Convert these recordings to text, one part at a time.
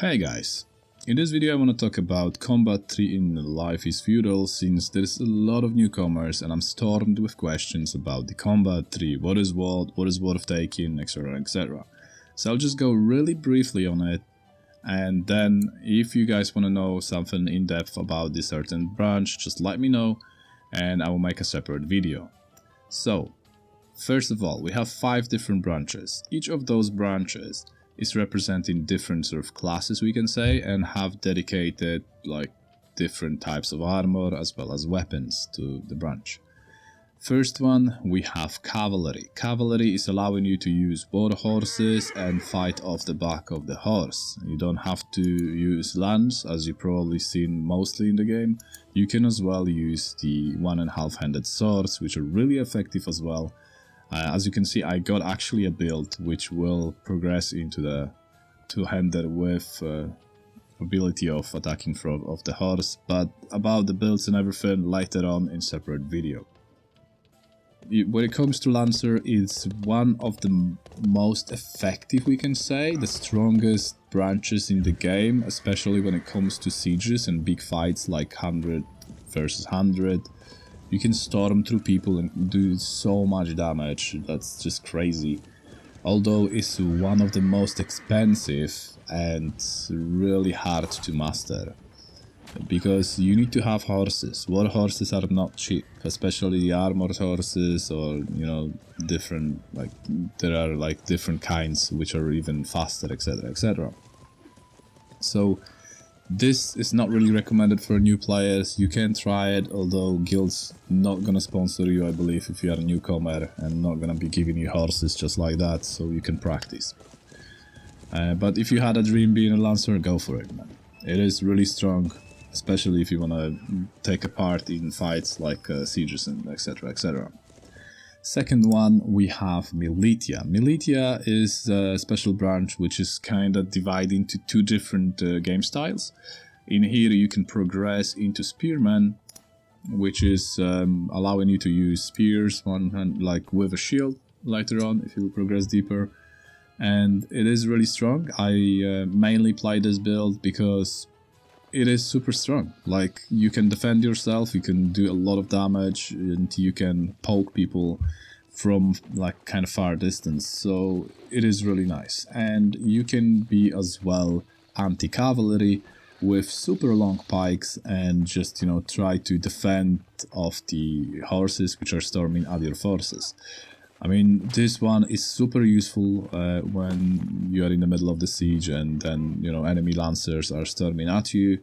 Hey guys, in this video I want to talk about combat 3 in Life is Feudal, since there's a lot of newcomers and I'm stormed with questions about the combat 3, what is worth taking, etc, etc. So I'll just go really briefly on it, and then if you guys want to know something in depth about this certain branch, just let me know and I will make a separate video. So, first of all, we have 5 different branches. Each of those branches is representing different sort of classes, we can say, and have dedicated like different types of armor as well as weapons to the branch. First one, we have Cavalry. Cavalry is allowing you to use war horses and fight off the back of the horse. You don't have to use lance, as you've probably seen mostly in the game. You can as well use the 1.5-handed swords, which are really effective as well. As you can see, I got actually a build which will progress into the two-handed with ability of attacking from of the horse, but about the builds and everything later on in separate video. When it comes to Lancer, it's one of the most effective, we can say, the strongest branches in the game, especially when it comes to sieges and big fights like 100 versus 100. You can storm through people and do so much damage, that's just crazy. Although it's one of the most expensive and really hard to master. Because you need to have horses. War horses are not cheap, especially the armored horses, or different, like there are like different kinds which are even faster, etc, etc. So this is not really recommended for new players. You can try it, although guilds not gonna sponsor you, I believe, if you are a newcomer, and not gonna be giving you horses just like that, so you can practice. But if you had a dream being a lancer, go for it, man. It is really strong, especially if you wanna take a part in fights like sieges and etc, etc. Second one, we have Malita. Malita is a special branch which is kind of divided into 2 different game styles. In here you can progress into Spearman, which is allowing you to use spears one hand, like with a shield later on if you progress deeper. And it is really strong. I mainly play this build because it is super strong. Like, you can defend yourself, you can do a lot of damage, and you can poke people from like kind of far distance, so it is really nice. And you can be as well anti-cavalry with super long pikes and just try to defend off the horses which are storming at your forces. I mean, this one is super useful when you are in the middle of the siege and then enemy lancers are storming at you.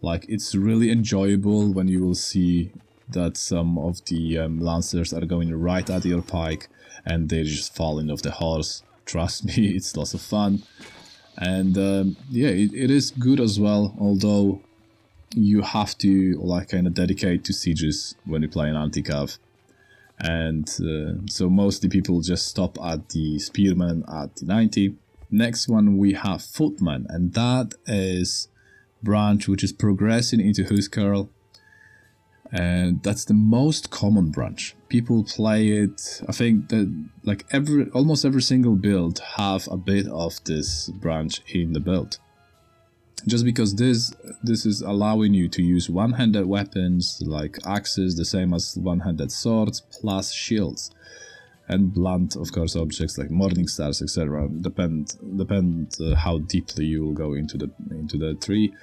Like, it's really enjoyable when you will see that some of the lancers are going right at your pike and they're just falling off the horse. Trust me, it's lots of fun. And yeah, it is good as well, although you have to like kind of dedicate to sieges when you play an anti-cav. And so mostly people just stop at the spearman at the 90. Next one we have Footmen, and that is branch which is progressing into Huskarl, and that's the most common branch. People play it. I think that like almost every single build have a bit of this branch in the build, just because this is allowing you to use one-handed weapons like axes, the same as one-handed swords, plus shields, and blunt, of course, objects like morning stars, etc. Depend how deeply you will go into the tree.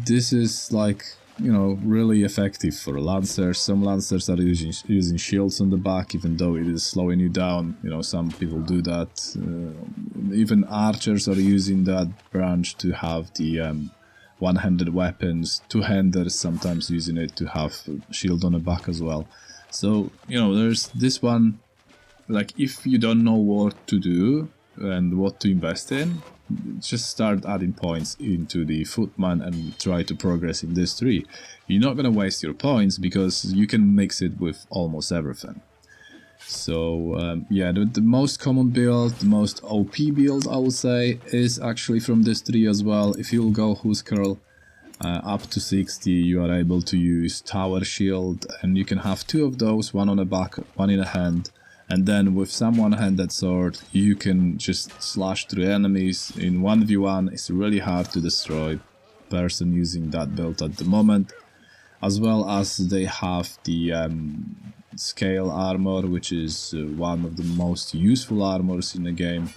This is like really effective for lancers. Some lancers are using shields on the back, even though it is slowing you down. Some people do that. Even archers are using that branch to have the one-handed weapons. Two-handers sometimes using it to have shield on the back as well. So there's this one. Like, if you don't know what to do and what to invest in, just start adding points into the Footman and try to progress in this tree. You're not gonna waste your points because you can mix it with almost everything. So yeah, the most common build, the most OP build, I would say, is actually from this tree as well. If you'll go Huskarl up to 60, you are able to use Tower Shield, and you can have 2 of those, one on the back, one in a hand. And then with some one-handed sword, you can just slash through enemies. In 1v1, it's really hard to destroy person using that build at the moment. As well as they have the scale armor, which is one of the most useful armors in the game,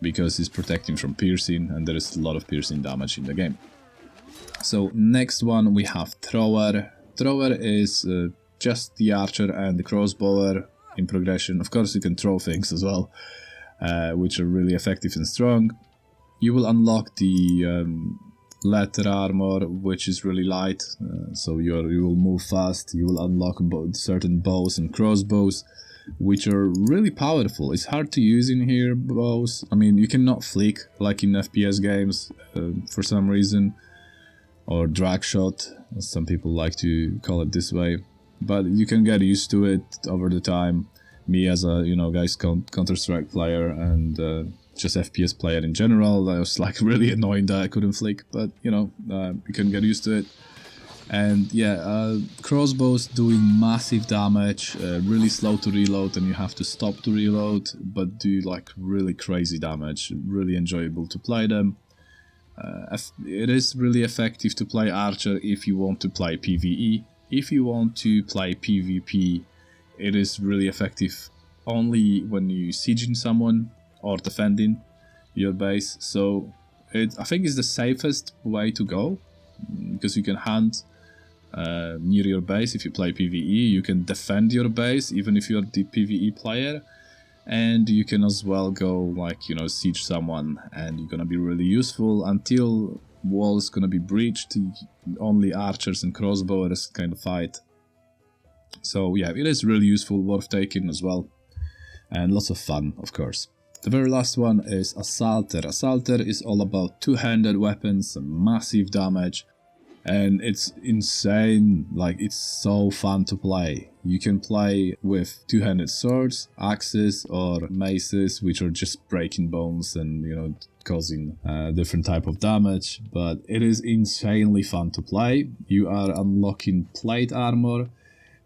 because it's protecting from piercing, and there is a lot of piercing damage in the game. So next one we have Thrower. Thrower is just the archer and the crossbower in progression. Of course you can throw things as well, which are really effective and strong. You will unlock the leather armor, which is really light, so you will move fast. You will unlock certain bows and crossbows, which are really powerful. It's hard to use in here, bows. I mean, you cannot flick like in FPS games for some reason, or drag shot, as some people like to call it this way. But you can get used to it over the time. Me as a, guys, Counter-Strike player and just FPS player in general, I was like really annoyed that I couldn't flick, but you can get used to it. And yeah, crossbows doing massive damage, really slow to reload, and you have to stop to reload, but do like really crazy damage. Really enjoyable to play them. It is really effective to play archer if you want to play PvE. If you want to play PvP, it is really effective only when you sieging someone or defending your base. So I think it's the safest way to go, because you can hunt near your base. If you play PvE, you can defend your base even if you're the PvE player, and you can as well go like siege someone, and you're gonna be really useful until wall's gonna be breached. Only archers and crossbowers kind of fight. So yeah, it is really useful, worth taking as well, and lots of fun, of course. The very last one is Assaulter. Assaulter is all about two-handed weapons, massive damage, and it's insane. Like, it's so fun to play. You can play with two-handed swords, axes, or maces, which are just breaking bones and causing different type of damage. But it is insanely fun to play. You are unlocking plate armor,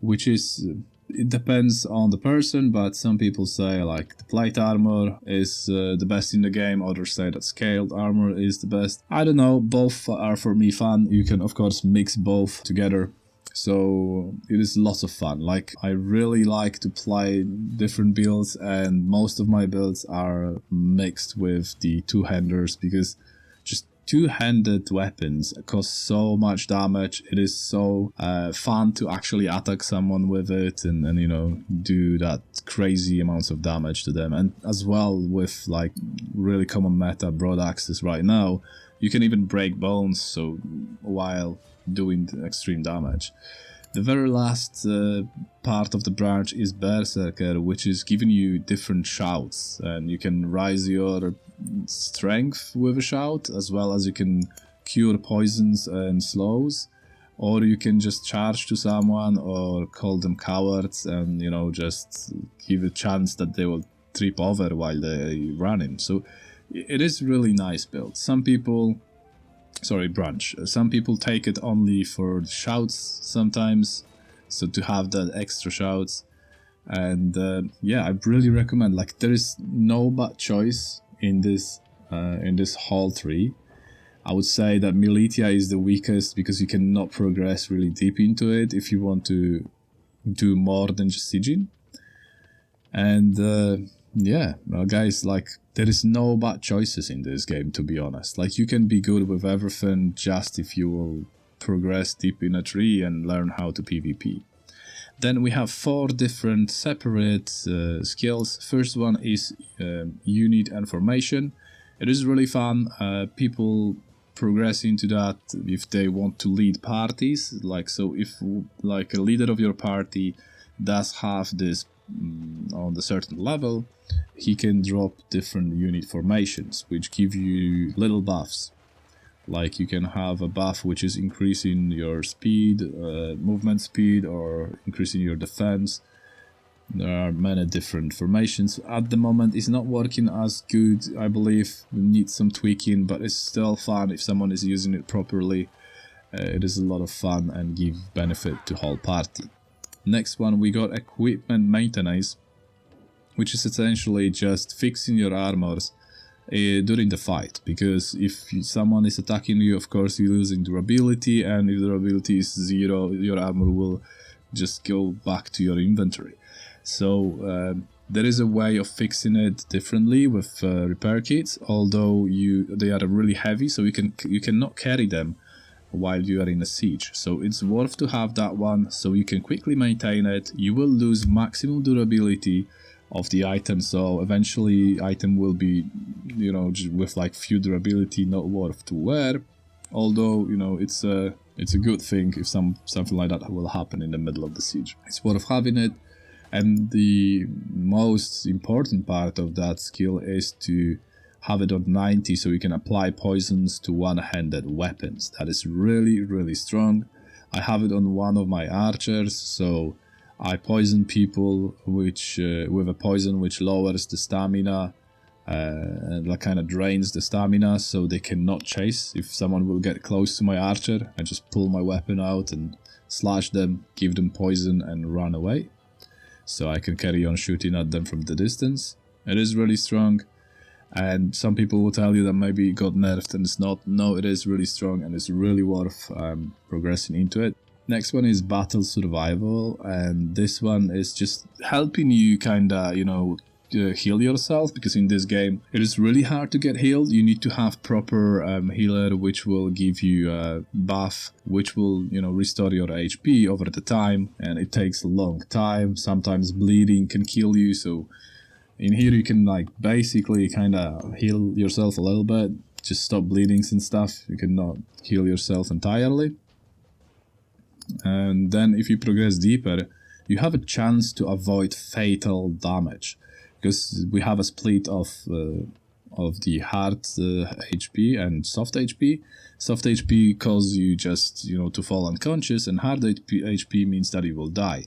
which is, it depends on the person, but some people say like the plate armor is the best in the game, others say that scaled armor is the best. I don't know, both are for me fun. You can of course mix both together, so it is lots of fun. Like, I really like to play different builds, and most of my builds are mixed with the two-handers, because just two-handed weapons cause so much damage. It is so fun to actually attack someone with it and do that crazy amounts of damage to them. And as well with like really common meta broad axes right now, you can even break bones so while doing extreme damage. The very last part of the branch is Berserker, which is giving you different shouts, and you can rise your strength with a shout, as well as you can cure poisons and slows, or you can just charge to someone or call them cowards and just give a chance that they will trip over while they running. So it is really nice build. Branch. Some people take it only for the shouts sometimes, so to have that extra shouts. And yeah, I really recommend. Like, there is no bad choice in this whole tree. I would say that Malita is the weakest, because you cannot progress really deep into it if you want to do more than just sieging. And yeah, guys, like, there is no bad choices in this game, to be honest. Like, you can be good with everything just if you will progress deep in a tree and learn how to PvP. Then we have 4 different separate skills. First one is unit and formation. It is really fun. People progress into that if they want to lead parties. Like, so if like a leader of your party does have this on a certain level, he can drop different unit formations, which give you little buffs. Like, you can have a buff which is increasing your speed, movement speed, or increasing your defense. There are many different formations. At the moment it's not working as good, I believe. We need some tweaking, but it's still fun if someone is using it properly. It is a lot of fun and give benefit to whole party. Next one, we got equipment maintenance. which is essentially just fixing your armors during the fight, because if someone is attacking you, of course you're losing durability, and if durability is 0, your armor will just go back to your inventory. So there is a way of fixing it differently with repair kits, although they are really heavy, so you cannot carry them while you are in a siege. So it's worth to have that one, so you can quickly maintain it. You will lose maximum durability of the item, so eventually item will be, you know, with like few durability, not worth to wear. Although, you know, it's a good thing if something like that will happen in the middle of the siege. It's worth having it. And the most important part of that skill is to have it on 90, so you can apply poisons to one-handed weapons. That is really, really strong. I have it on one of my archers, so I poison people with a poison which lowers the stamina and that kind of drains the stamina, so they cannot chase. If someone will get close to my archer, I just pull my weapon out and slash them, give them poison and run away. So I can carry on shooting at them from the distance. It is really strong, and some people will tell you that maybe it got nerfed, and it's not. No, it is really strong, and it's really worth progressing into it. Next one is Battle Survival, and this one is just helping you kinda, you know, heal yourself, because in this game it is really hard to get healed. You need to have proper healer, which will give you a buff, which will, you know, restore your HP over the time, and it takes a long time. Sometimes bleeding can kill you, so in here you can like basically kind of heal yourself a little bit, just stop bleedings and stuff. You cannot heal yourself entirely. And then if you progress deeper, you have a chance to avoid fatal damage, because we have a split of the hard HP and soft HP. Soft HP causes you just, you know, to fall unconscious, and hard HP means that you will die.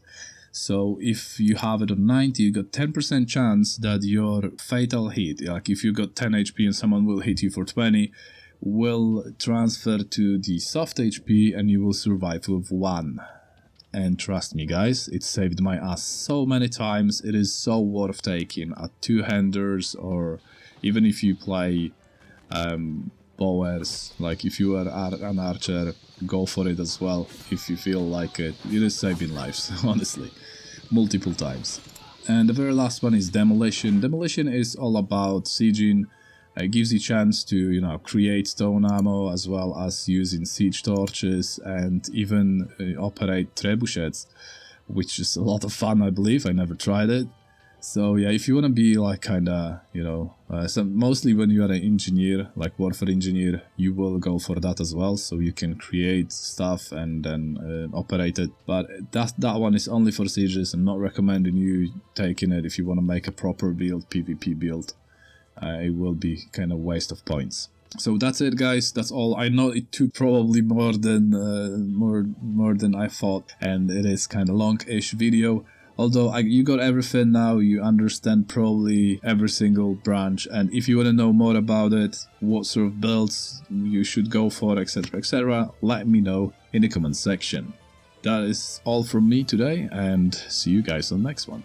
So if you have it on 90, you got 10% chance that your fatal hit, like if you got 10 HP and someone will hit you for 20, will transfer to the soft HP and you will survive with 1. And trust me guys, it saved my ass so many times. It is so worth taking at two-handers, or even if you play bowers, like if you are an archer, go for it as well if you feel like it. It is saving lives, honestly, multiple times. And the very last one is Demolition. Demolition is all about sieging. It gives you a chance to, you know, create stone ammo, as well as using siege torches and even operate trebuchets, which is a lot of fun, I believe. I never tried it. So yeah, if you want to be like kinda, you know, mostly when you are an engineer, like warfare engineer, you will go for that as well, so you can create stuff and then operate it. But that one is only for sieges. I'm not recommending you taking it if you want to make a proper build, PvP build. It will be kind of waste of points. So that's it guys, that's all. I know it took probably more than I thought, and it is kind of long-ish video. Although you got everything now, you understand probably every single branch, and if you want to know more about it, what sort of builds you should go for, etc, etc, let me know in the comment section. That is all from me today, and see you guys on the next one.